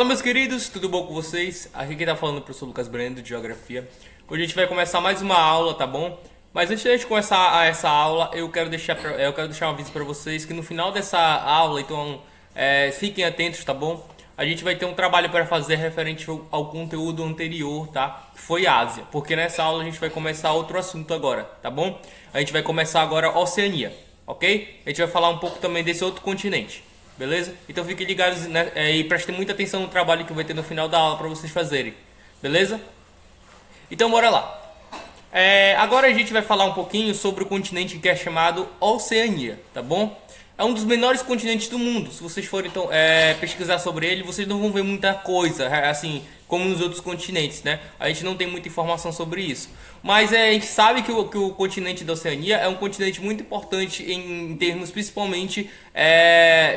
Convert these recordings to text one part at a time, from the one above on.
meus queridos, tudo bom com vocês? Aqui quem tá falando é o professor Lucas Breno, de Geografia. Hoje a gente vai começar mais uma aula, tá bom? Mas antes de a gente começar essa aula, eu quero deixar um aviso para vocês que no final dessa aula, então fiquem atentos, tá bom? A gente vai ter um trabalho para fazer referente ao conteúdo anterior, tá? Que foi Ásia, porque nessa aula a gente vai começar outro assunto agora, tá bom? A gente vai começar agora Oceania, ok? A gente vai falar um pouco também desse outro continente. Beleza? Então fiquem ligados, né? E prestem muita atenção no trabalho que vai ter no final da aula para vocês fazerem. Beleza? Então bora lá. Agora a gente vai falar um pouquinho sobre o continente que é chamado Oceania, tá bom? É um dos menores continentes do mundo. Se vocês forem então, pesquisar sobre ele, vocês não vão ver muita coisa, assim, como nos outros continentes, né? A gente não tem muita informação sobre isso. Mas a gente sabe que o continente da Oceania é um continente muito importante em termos, principalmente,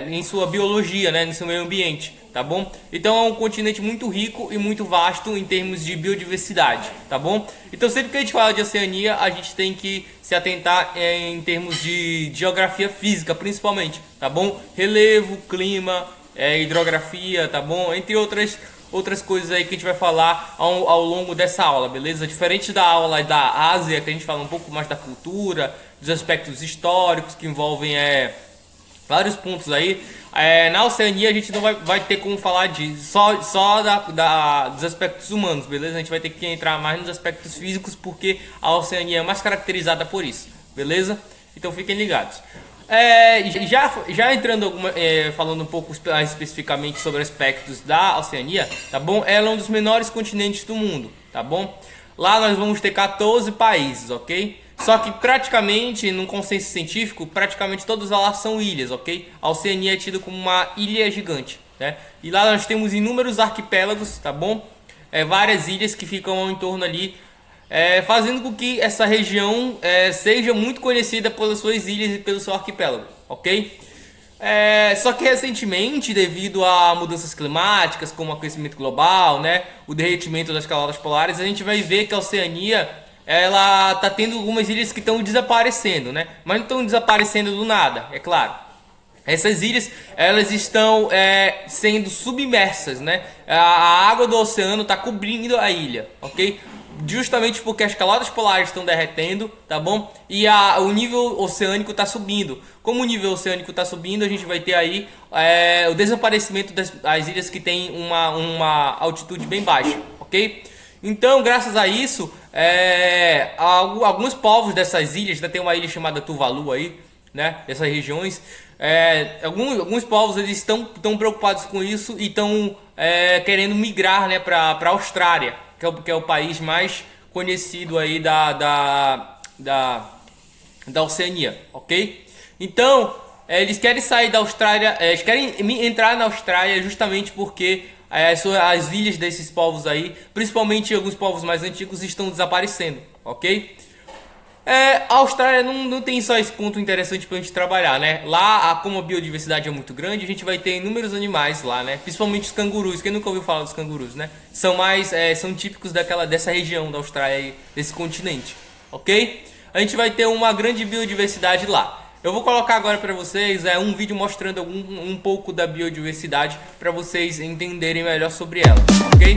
em sua biologia, né? No seu meio ambiente, tá bom? Então é um continente muito rico e muito vasto em termos de biodiversidade, tá bom? Então sempre que a gente fala de Oceania, a gente tem que se atentar em termos de geografia física, principalmente, tá bom? Relevo, clima, hidrografia, tá bom? Entre outras coisas aí que a gente vai falar ao longo dessa aula, beleza? Diferente da aula da Ásia, que a gente fala um pouco mais da cultura, dos aspectos históricos que envolvem vários pontos aí. Na Oceania a gente não vai ter como falar só dos aspectos humanos, beleza? A gente vai ter que entrar mais nos aspectos físicos, porque a Oceania é mais caracterizada por isso, beleza? Então fiquem ligados. Já entrando falando um pouco especificamente sobre aspectos da Oceania, tá bom? Ela é um dos menores continentes do mundo, tá bom? Lá nós vamos ter 14 países, ok? Só que praticamente, num consenso científico, praticamente todas elas são ilhas, ok? A Oceania é tida como uma ilha gigante, né? E lá nós temos inúmeros arquipélagos, tá bom? Várias ilhas que ficam ao entorno ali, fazendo com que essa região seja muito conhecida pelas suas ilhas e pelo seu arquipélago, ok? Só que recentemente, devido a mudanças climáticas, como o aquecimento global, né, o derretimento das calotas polares, a gente vai ver que a Oceania ela tá tendo algumas ilhas que estão desaparecendo, né? Mas não estão desaparecendo do nada, é claro. Essas ilhas, elas estão sendo submersas, né? A água do oceano está cobrindo a ilha, ok? Justamente porque as calotas polares estão derretendo, tá bom? E o nível oceânico está subindo. Como o nível oceânico está subindo, a gente vai ter aí o desaparecimento das ilhas que tem uma altitude bem baixa, ok? Então, graças a isso, alguns povos dessas ilhas, né, tem uma ilha chamada Tuvalu aí, né, dessas regiões, alguns povos eles estão preocupados com isso e estão querendo migrar, né, para a Austrália, que é o país mais conhecido aí da Oceania, ok? Então, eles querem sair da Austrália, eles querem entrar na Austrália justamente porque as ilhas desses povos aí, principalmente alguns povos mais antigos, estão desaparecendo, ok? A Austrália não tem só esse ponto interessante pra gente trabalhar, né? Lá, como a biodiversidade é muito grande, a gente vai ter inúmeros animais lá, né? Principalmente os cangurus. Quem nunca ouviu falar dos cangurus, né? São típicos dessa região da Austrália, desse continente, ok? A gente vai ter uma grande biodiversidade lá. Eu vou colocar agora para vocês um vídeo mostrando um pouco da biodiversidade para vocês entenderem melhor sobre ela, ok?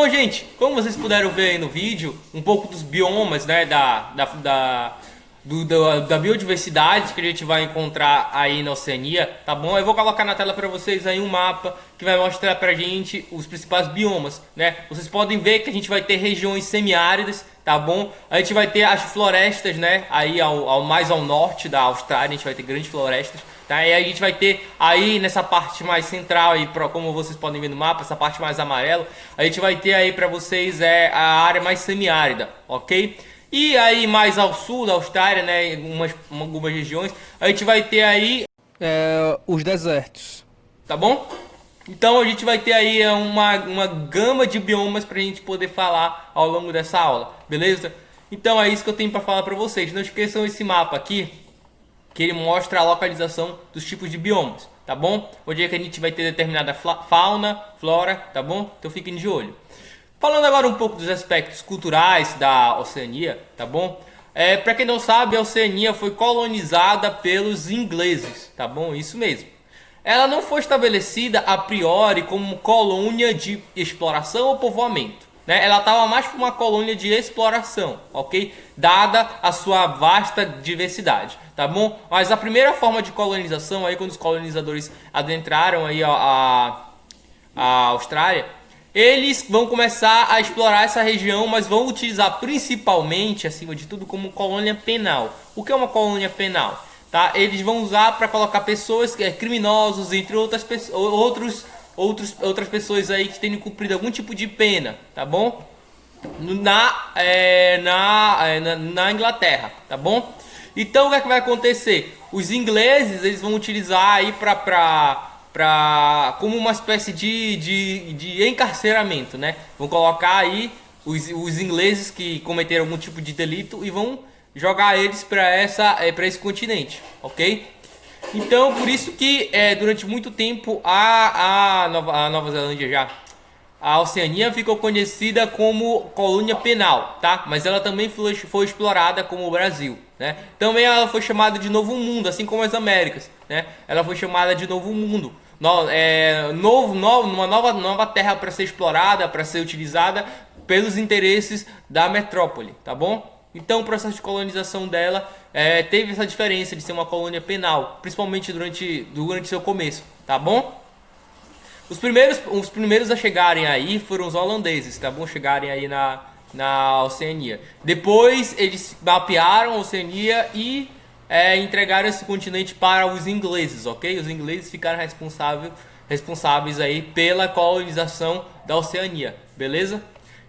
Bom, gente, como vocês puderam ver aí no vídeo, um pouco dos biomas, né, da biodiversidade que a gente vai encontrar aí na Oceania, tá bom? Eu vou colocar na tela para vocês aí um mapa que vai mostrar pra gente os principais biomas, né? Vocês podem ver que a gente vai ter regiões semiáridas, tá bom? A gente vai ter as florestas, né? Aí mais ao norte da Austrália, a gente vai ter grandes florestas, tá? E aí a gente vai ter aí nessa parte mais central aí, como vocês podem ver no mapa, essa parte mais amarela, a gente vai ter aí para vocês a área mais semiárida, ok? E aí mais ao sul da Austrália, né, algumas regiões, a gente vai ter aí os desertos. tá bom? Então a gente vai ter aí uma gama de biomas pra gente poder falar ao longo dessa aula, beleza? Então é isso que eu tenho para falar para vocês. Não esqueçam esse mapa aqui, que ele mostra a localização dos tipos de biomas, tá bom? Onde é que a gente vai ter determinada fauna, flora, tá bom? Então fiquem de olho. Falando agora um pouco dos aspectos culturais da Oceania, tá bom? Para quem não sabe, a Oceania foi colonizada pelos ingleses, tá bom? Isso mesmo. Ela não foi estabelecida a priori como colônia de exploração ou povoamento, né? Ela estava mais como uma colônia de exploração, ok? Dada a sua vasta diversidade, tá bom? Mas a primeira forma de colonização, aí quando os colonizadores adentraram aí a Austrália, eles vão começar a explorar essa região, mas vão utilizar principalmente, acima de tudo, como colônia penal. O que é uma colônia penal? Tá? Eles vão usar para colocar pessoas, criminosos, entre outras pessoas aí que tenham cumprido algum tipo de pena, tá bom? Na Inglaterra, tá bom? Então o que é que vai acontecer? Os ingleses eles vão utilizar aí como uma espécie de encarceramento, né? Vão colocar aí os ingleses que cometeram algum tipo de delito e vão jogar eles para esse continente, ok? Então por isso que durante muito tempo a Nova Zelândia a Oceania ficou conhecida como colônia penal, tá? Mas ela também foi explorada como o Brasil, né? Também ela foi chamada de Novo Mundo, assim como as Américas, né? Ela foi chamada de Novo Mundo. Uma nova terra para ser explorada, para ser utilizada pelos interesses da metrópole, tá bom? Então o processo de colonização dela teve essa diferença de ser uma colônia penal, principalmente durante seu começo, tá bom? Os primeiros a chegarem aí foram os holandeses, tá bom? Chegarem aí na Oceania. Depois eles mapearam a Oceania e entregaram esse continente para os ingleses, ok? Os ingleses ficaram responsáveis aí pela colonização da Oceania, beleza?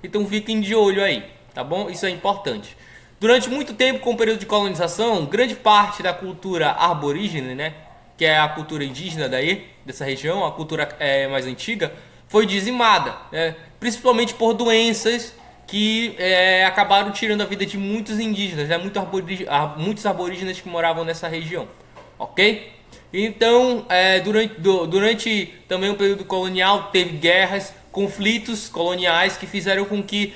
Então fiquem de olho aí, tá bom? Isso é importante. Durante muito tempo, com o período de colonização, grande parte da cultura aborígene, né? Que é a cultura indígena dessa região, a cultura mais antiga, foi dizimada, né? Principalmente por doenças que acabaram tirando a vida de muitos indígenas, né? Muitos aborígenes que moravam nessa região, ok? Então, durante também o período colonial, teve guerras, conflitos coloniais que fizeram com que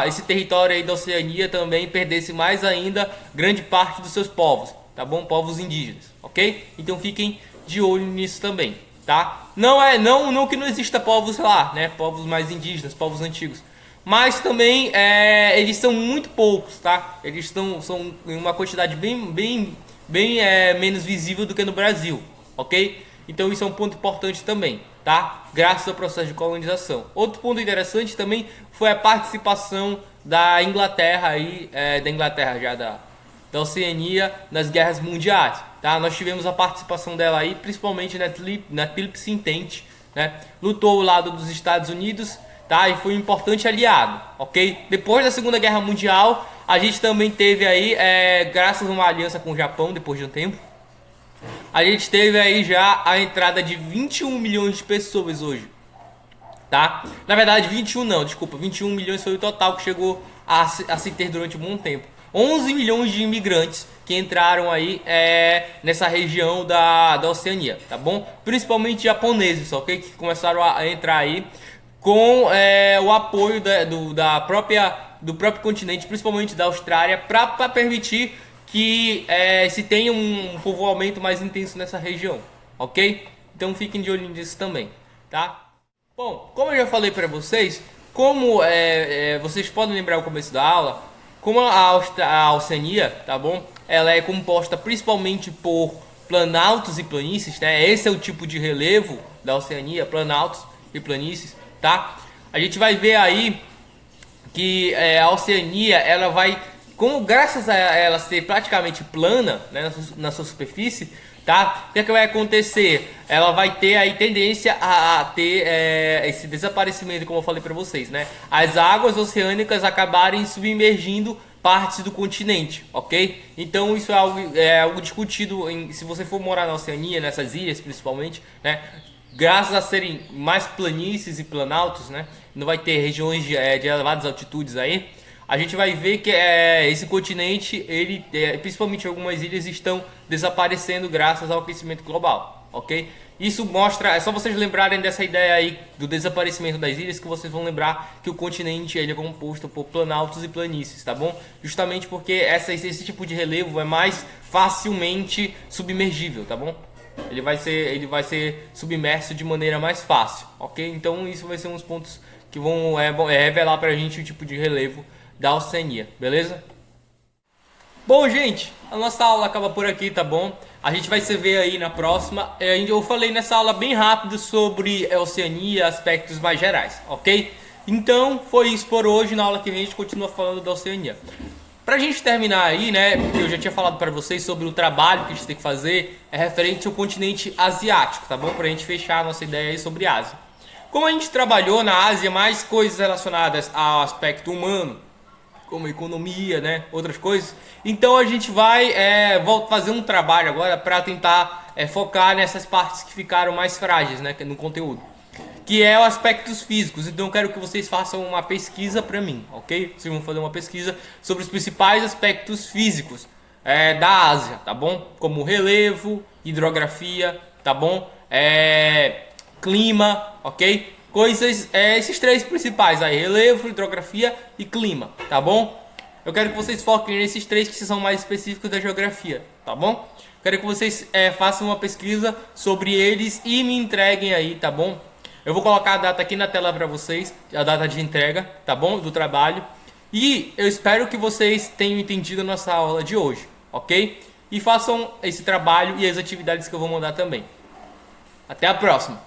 esse território aí da Oceania também perdesse mais ainda grande parte dos seus povos, tá bom? Povos indígenas, ok? Então fiquem de olho nisso também, tá? Não que não exista povos lá, né? Povos mais indígenas, povos antigos, mas também eles são muito poucos, tá? Eles são em uma quantidade bem menos visível do que no Brasil, ok? Então isso é um ponto importante também, tá? Graças ao processo de colonização. Outro ponto interessante também foi a participação da Inglaterra aí, da Oceania nas guerras mundiais, tá? Nós tivemos a participação dela aí, principalmente na Tríplice Entente, né? Lutou ao lado dos Estados Unidos, tá? E foi um importante aliado, ok? Depois da Segunda Guerra Mundial, a gente também teve aí, graças a uma aliança com o Japão, depois de um tempo, a gente teve aí já a entrada de 21 milhões de pessoas hoje, tá? Na verdade, 21 não, desculpa, 21 milhões foi o total que chegou a se ter durante um bom tempo. 11 milhões de imigrantes que entraram aí nessa região da Oceania, tá bom? Principalmente japoneses, ok? Que começaram a entrar aí com o apoio do próprio continente, principalmente da Austrália, para permitir que se tenha um povoamento mais intenso nessa região, ok? Então fiquem de olho nisso também, tá? Bom, como eu já falei para vocês, vocês podem lembrar o começo da aula, como a Oceania, tá bom? Ela é composta principalmente por planaltos e planícies, né? Esse é o tipo de relevo da Oceania, planaltos e planícies, tá? A gente vai ver aí que a Oceania, ela vai, como graças a ela ser praticamente plana, né, na sua superfície, tá? O que é que vai acontecer? Ela vai ter aí tendência a ter esse desaparecimento, como eu falei para vocês, né? As águas oceânicas acabarem submergindo partes do continente, ok? Então isso é algo discutido se você for morar na Oceania, nessas ilhas principalmente, né? Graças a serem mais planícies e planaltos, né? Não vai ter regiões de elevadas altitudes aí. A gente vai ver que esse continente, principalmente algumas ilhas, estão desaparecendo graças ao aquecimento global, ok? Isso mostra, é só vocês lembrarem dessa ideia aí do desaparecimento das ilhas que vocês vão lembrar que o continente ele é composto por planaltos e planícies, tá bom? Justamente porque esse tipo de relevo é mais facilmente submergível, tá bom? Ele vai ser submerso de maneira mais fácil, ok? Então isso vai ser uns pontos que vão revelar pra gente o tipo de relevo da Oceania, beleza? Bom, gente, a nossa aula acaba por aqui, tá bom? A gente vai se ver aí na próxima. Eu falei nessa aula bem rápido sobre a Oceania, aspectos mais gerais, ok? Então, foi isso por hoje. Na aula que vem a gente continua falando da Oceania. Pra gente terminar aí, né, porque eu já tinha falado pra vocês sobre o trabalho que a gente tem que fazer, é referente ao continente asiático, tá bom? Pra gente fechar a nossa ideia aí sobre a Ásia. Como a gente trabalhou na Ásia mais coisas relacionadas ao aspecto humano, como economia, né, outras coisas, então a gente vai fazer um trabalho agora para tentar focar nessas partes que ficaram mais frágeis, né, no conteúdo, que é os aspectos físicos. Então eu quero que vocês façam uma pesquisa para mim, ok? Vocês vão fazer uma pesquisa sobre os principais aspectos físicos da Ásia, tá bom? Como relevo, hidrografia, tá bom? Clima, ok? Coisas, esses três principais aí, relevo, hidrografia e clima, tá bom? Eu quero que vocês foquem nesses três que são mais específicos da geografia, tá bom? Quero que vocês façam uma pesquisa sobre eles e me entreguem aí, tá bom? Eu vou colocar a data aqui na tela para vocês, a data de entrega, tá bom? Do trabalho. E eu espero que vocês tenham entendido a nossa aula de hoje, ok? E façam esse trabalho e as atividades que eu vou mandar também. Até a próxima!